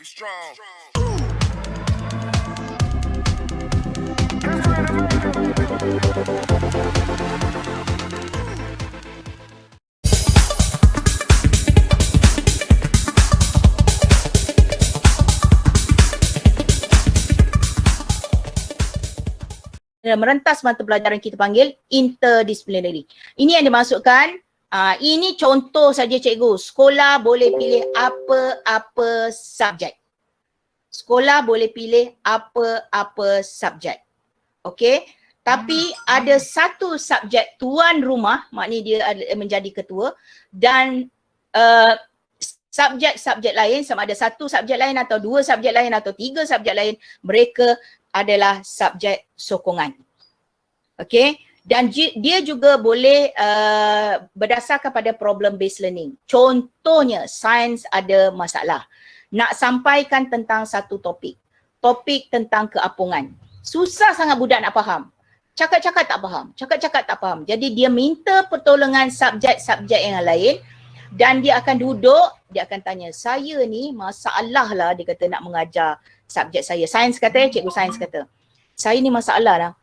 Be strong. Merentas mata pelajaran kita panggil interdisciplinary. Ini yang dimasukkan, ini contoh saja cikgu. Sekolah boleh pilih apa-apa subjek. Sekolah boleh pilih apa-apa subjek. Okey. Tapi ada satu subjek tuan rumah, maknanya dia menjadi ketua, dan subjek-subjek lain, sama ada satu subjek lain atau dua subjek lain atau tiga subjek lain, mereka adalah subjek sokongan. Okey, dan dia juga boleh berdasarkan pada problem based learning. Contohnya, sains ada masalah. Nak sampaikan tentang satu topik. Topik tentang keapungan. Susah sangat budak nak faham. Cakap-cakap tak faham. Cakap-cakap tak faham. Jadi dia minta pertolongan subjek-subjek yang lain dan dia akan duduk, dia akan tanya, saya ni masalah lah, dia kata nak mengajar subjek saya. Sains kata, cikgu sains kata, saya ni masalah lah.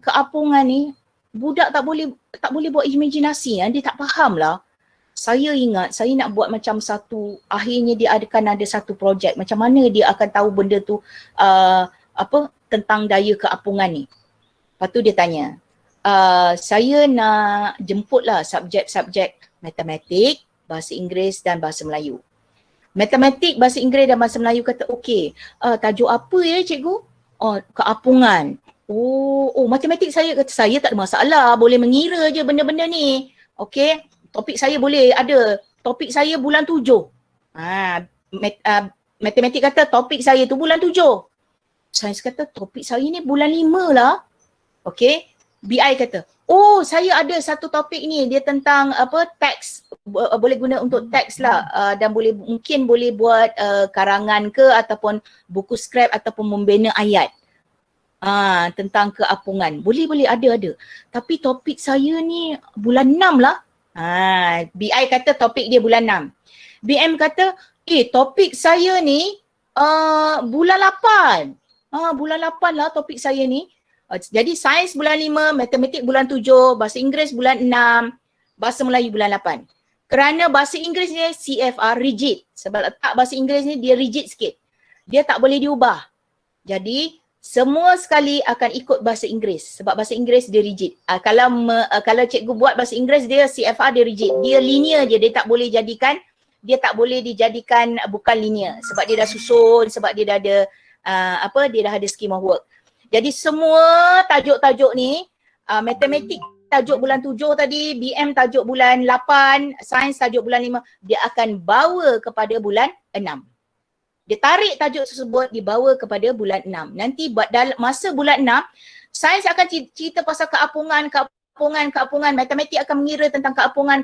Keapungan ni budak tak boleh buat imaginasi, dia tak faham lah. Saya ingat saya nak buat macam satu, akhirnya dia akan ada satu projek, macam mana dia akan tahu benda tu tentang daya keapungan ni. Lepas tu dia tanya, saya nak jemputlah subjek-subjek matematik, bahasa Inggeris dan bahasa Melayu. Matematik, bahasa Inggeris dan bahasa Melayu kata okey, tajuk apa ya cikgu? Oh, keapungan. Oh, matematik saya kata saya tak ada masalah, boleh mengira je benda-benda ni. Okey, topik saya boleh ada. Topik saya bulan 7. Matematik kata topik saya tu bulan 7. Sains kata topik saya ni bulan 5 lah. Okey, BI kata, oh saya ada satu topik ni, dia tentang teks, boleh guna untuk teks lah, dan mungkin boleh buat karangan ke ataupun buku scrap ataupun membina ayat. Tentang keapungan. Boleh ada. Tapi topik saya ni bulan 6 lah. BI kata topik dia bulan 6. BM kata, topik saya ni bulan 8. Bulan 8 lah topik saya ni. Jadi sains bulan 5, matematik bulan 7, bahasa Inggeris bulan 6, bahasa Melayu bulan 8. Kerana bahasa Inggeris ni CFR rigid. Sebab letak bahasa Inggeris ni dia rigid sikit. Dia tak boleh diubah. Jadi semua sekali akan ikut bahasa Inggeris sebab bahasa Inggeris dia rigid. Kalau cikgu buat bahasa Inggeris dia CFR dia rigid. Dia linear je, dia tak boleh dijadikan bukan linear sebab dia dah susun, sebab dia dah ada dia dah ada scheme of work. Jadi semua tajuk-tajuk ni, matematik tajuk bulan 7 tadi, BM tajuk bulan 8, sains tajuk bulan 5, dia akan bawa kepada bulan 6. Dia tarik tajuk tersebut, dibawa kepada bulan 6. Nanti dalam masa bulan 6, sains akan cerita pasal keapungan. Matematik akan mengira tentang keapungan.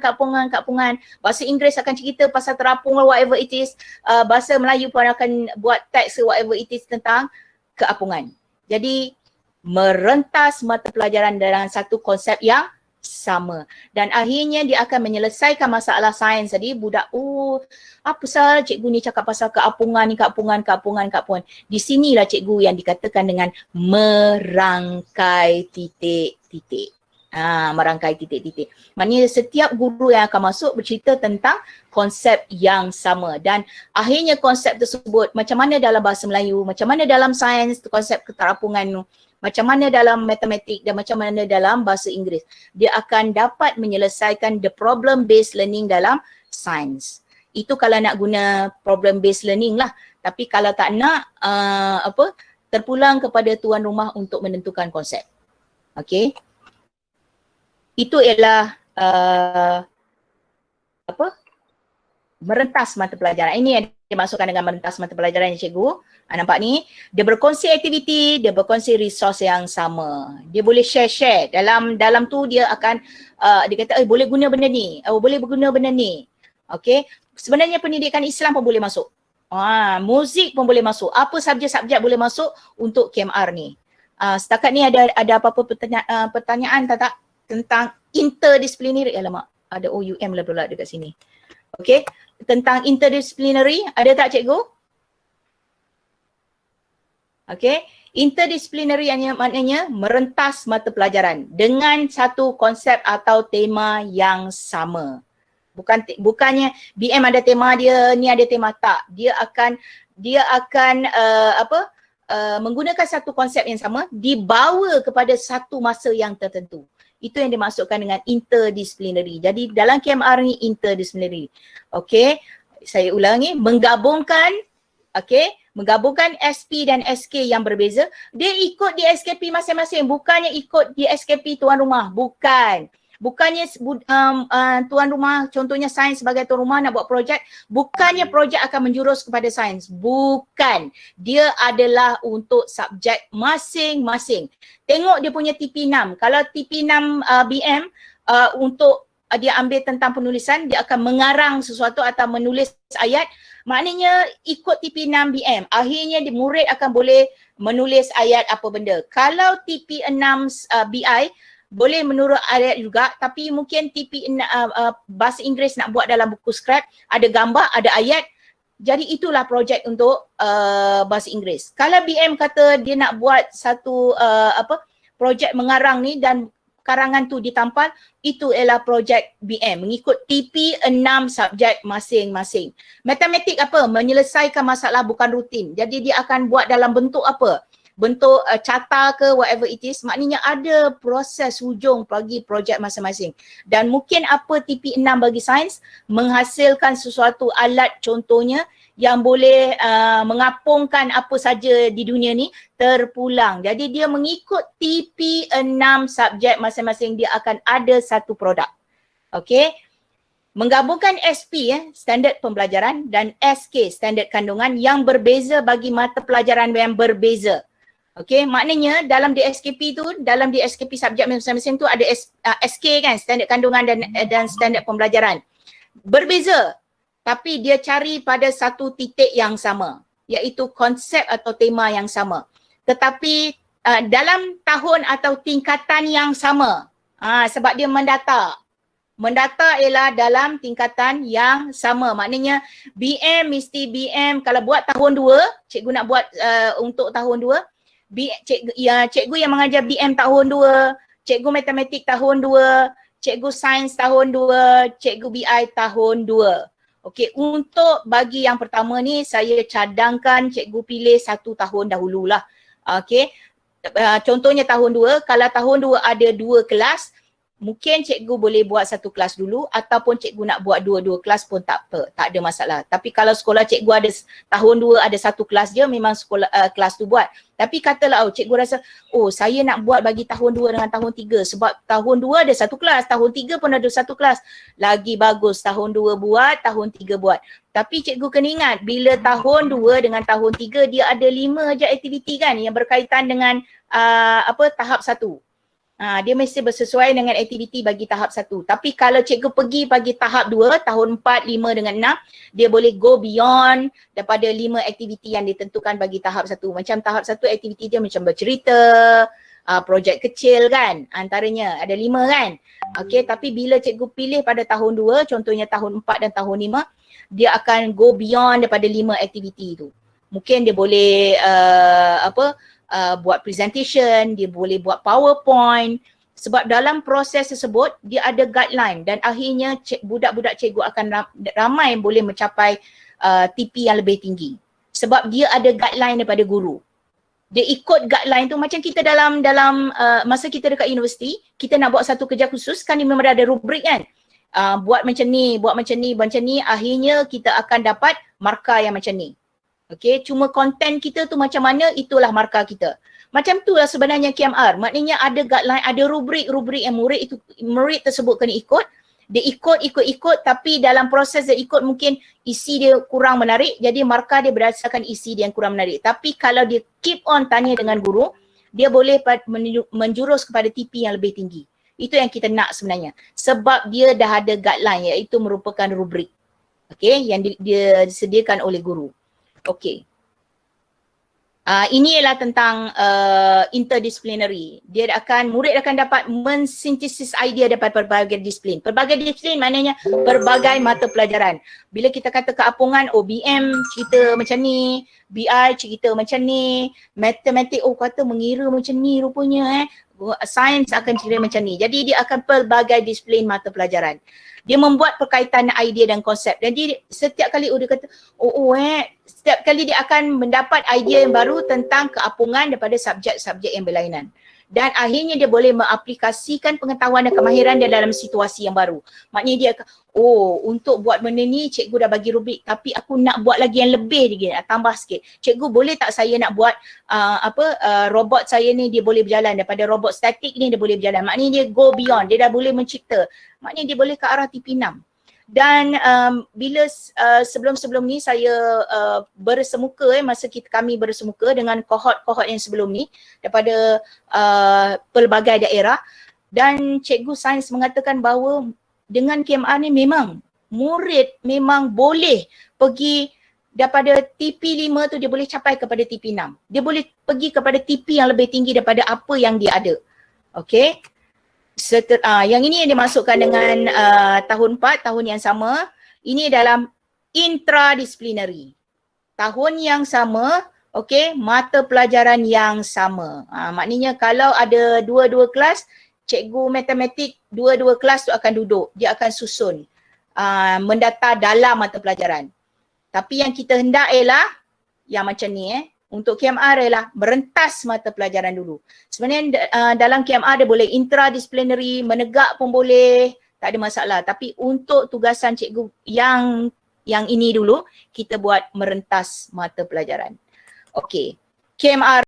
Bahasa Inggeris akan cerita pasal terapung, whatever it is. Bahasa Melayu pun akan buat teks, whatever it is tentang keapungan. Jadi merentas mata pelajaran dalam satu konsep yang sama. Dan akhirnya dia akan menyelesaikan masalah sains tadi. Budak, apa pasal cikgu ni cakap pasal keapungan ni, keapungan. Di sinilah cikgu yang dikatakan dengan merangkai titik-titik. Merangkai titik-titik. Maknanya setiap guru yang akan masuk bercerita tentang konsep yang sama. Dan akhirnya konsep tersebut, macam mana dalam bahasa Melayu, macam mana dalam sains, konsep keterapungan tu, macam mana dalam matematik dan macam mana dalam bahasa Inggeris. Dia akan dapat menyelesaikan the problem based learning dalam sains. Itu kalau nak guna problem based learning lah. Tapi kalau tak nak, terpulang kepada tuan rumah untuk menentukan konsep. Okey. Itu ialah merentas mata pelajaran. Ini yang dimasukkan dengan merentas mata pelajaran ni cikgu. Nampak ni, dia berkongsi aktiviti, dia berkongsi resource yang sama. Dia boleh share. Dalam tu dia akan dia kata boleh guna benda ni, boleh guna benda ni. Okey. Sebenarnya pendidikan Islam pun boleh masuk. Muzik pun boleh masuk. Apa subjek-subjek boleh masuk untuk KMR ni. Setakat ni ada apa-apa pertanyaan tak tentang interdisciplinary? Alamak, ada OUM lah pula dekat sini. Okay, tentang interdisciplinary, ada tak cikgu? Okay, interdisciplinary maknanya merentas mata pelajaran dengan satu konsep atau tema yang sama. Bukannya BM ada tema dia, ni ada tema, tak. Dia akan menggunakan satu konsep yang sama dibawa kepada satu masa yang tertentu. Itu yang dimaksudkan dengan interdisciplinary. Jadi dalam KMR ni interdisciplinary. Okey, saya ulangi, menggabungkan SP dan SK yang berbeza. Dia ikut di SKP masing-masing, bukannya ikut di SKP tuan rumah, bukan. Bukannya tuan rumah, contohnya sains sebagai tuan rumah nak buat projek, bukannya projek akan menjurus kepada sains. Bukan. Dia adalah untuk subjek masing-masing. Tengok dia punya TP6. Kalau TP6 BM untuk dia ambil tentang penulisan, dia akan mengarang sesuatu atau menulis ayat, maknanya ikut TP6 BM. Akhirnya murid akan boleh menulis ayat apa benda. Kalau TP6 BI, boleh menurut ayat juga, tapi mungkin bahasa Inggeris nak buat dalam buku skrip, ada gambar, ada ayat. Jadi itulah projek untuk bahasa Inggeris. Kalau BM kata dia nak buat satu projek mengarang ni dan karangan tu ditampal, itu ialah projek BM mengikut TP6 subjek masing-masing. Matematik apa? Menyelesaikan masalah bukan rutin. Jadi dia akan buat dalam bentuk apa? Bentuk carta ke whatever it is, maknanya ada proses hujung bagi projek masing-masing. Dan mungkin apa TP6 bagi sains, menghasilkan sesuatu alat contohnya yang boleh mengapungkan apa saja di dunia ni terpulang. Jadi dia mengikut TP6 subjek masing-masing, dia akan ada satu produk. Okey. Menggabungkan SP standard pembelajaran dan SK standard kandungan yang berbeza bagi mata pelajaran yang berbeza. Okey, maknanya dalam DSKP tu, dalam DSKP subjek masing-masing tu ada SK kan, standard kandungan dan standard pembelajaran. Berbeza, tapi dia cari pada satu titik yang sama, iaitu konsep atau tema yang sama. Tetapi dalam tahun atau tingkatan yang sama, sebab dia mendata. Mendata ialah dalam tingkatan yang sama. Maknanya BM mesti BM, kalau buat tahun 2, cikgu nak buat untuk tahun 2, cikgu yang mengajar BM tahun 2, cikgu matematik tahun 2, cikgu sains tahun 2, cikgu BI tahun 2. Okey, untuk bagi yang pertama ni saya cadangkan cikgu pilih 1 tahun dahululah. Okey. Contohnya tahun 2, kalau tahun 2 ada 2 kelas, mungkin cikgu boleh buat 1 kelas dulu ataupun cikgu nak buat 2 kelas pun tak apa, tak ada masalah. Tapi kalau sekolah cikgu ada tahun 2 ada 1 kelas je, memang sekolah kelas tu buat. Tapi katalah cikgu rasa, saya nak buat bagi tahun 2 dengan tahun 3 sebab tahun 2 ada 1 kelas, tahun 3 pun ada 1 kelas. Lagi bagus tahun 2 buat, tahun 3 buat. Tapi cikgu kena ingat, bila tahun 2 dengan tahun 3 dia ada 5 je aktiviti kan yang berkaitan dengan tahap 1. Dia mesti bersesuaian dengan aktiviti bagi tahap 1. Tapi kalau cikgu pergi bagi tahap 2, tahun 4, 5 dengan 6, dia boleh go beyond daripada 5 aktiviti yang ditentukan bagi tahap 1. Macam tahap 1 aktiviti dia macam bercerita, projek kecil kan, antaranya ada 5 kan. Okey, tapi bila cikgu pilih pada tahun 2, contohnya tahun 4 dan tahun 5, dia akan go beyond daripada 5 aktiviti tu. Mungkin dia boleh buat presentation, dia boleh buat PowerPoint, sebab dalam proses tersebut dia ada guideline dan akhirnya budak-budak cikgu akan ramai yang boleh mencapai TP yang lebih tinggi sebab dia ada guideline daripada guru. Dia ikut guideline tu, macam kita dalam masa kita dekat universiti, kita nak buat satu kerja khusus kan, dia memang ada rubrik kan. Buat macam ni, akhirnya kita akan dapat markah yang macam ni. Okey, cuma konten kita tu macam mana, itulah markah kita. Macam itulah sebenarnya KMR. Maknanya ada guideline, ada rubrik yang murid tersebut kena ikut. Dia ikut, tapi dalam proses dia ikut mungkin isi dia kurang menarik, jadi markah dia berdasarkan isi dia yang kurang menarik. Tapi kalau dia keep on tanya dengan guru, dia boleh menjurus kepada TP yang lebih tinggi. Itu yang kita nak sebenarnya. Sebab dia dah ada guideline, iaitu merupakan rubrik. Okey, yang dia disediakan oleh guru. Okey. Ini ialah tentang interdisciplinary. Murid akan dapat mensintesis idea daripada pelbagai disiplin. Pelbagai disiplin maknanya pelbagai mata pelajaran. Bila kita kata keapungan, BM cerita macam ni, BI cerita macam ni, matematik kata mengira macam ni rupanya sains akan cerita macam ni. Jadi dia akan pelbagai disiplin mata pelajaran. Dia membuat perkaitan idea dan konsep. Jadi setiap kali dia kata, setiap kali dia akan mendapat idea yang baru tentang keapungan daripada subjek-subjek yang berlainan. Dan akhirnya dia boleh mengaplikasikan pengetahuan dan kemahiran dia dalam situasi yang baru. Maknanya dia akan, untuk buat benda ni cikgu dah bagi rubrik tapi aku nak buat lagi yang lebih lagi, tambah sikit. Cikgu boleh tak saya nak buat robot saya ni dia boleh berjalan, daripada robot statik ni dia boleh berjalan. Maknanya dia go beyond, dia dah boleh mencipta. Maknanya dia boleh ke arah TP6. Dan bila sebelum-sebelum ni saya bersemuka masa kami bersemuka dengan kohort-kohort yang sebelum ni daripada pelbagai daerah, dan cikgu sains mengatakan bahawa dengan KMR ni memang murid memang boleh pergi daripada TP5 tu dia boleh capai kepada TP6. Dia boleh pergi kepada TP yang lebih tinggi daripada apa yang dia ada. Okay. Yang ini yang dimasukkan dengan tahun 4, tahun yang sama. Ini dalam intradisciplinary. Tahun yang sama, mata pelajaran yang sama. Maknanya kalau ada dua-dua kelas, cikgu matematik dua-dua kelas tu akan duduk. Dia akan susun mendata dalam mata pelajaran. Tapi yang kita hendak ialah yang macam ni untuk KMR ialah merentas mata pelajaran dulu. Sebenarnya dalam KMR dia boleh intradisciplinary, menegak pun boleh, tak ada masalah. Tapi untuk tugasan cikgu yang ini dulu, kita buat merentas mata pelajaran. Okey, KMR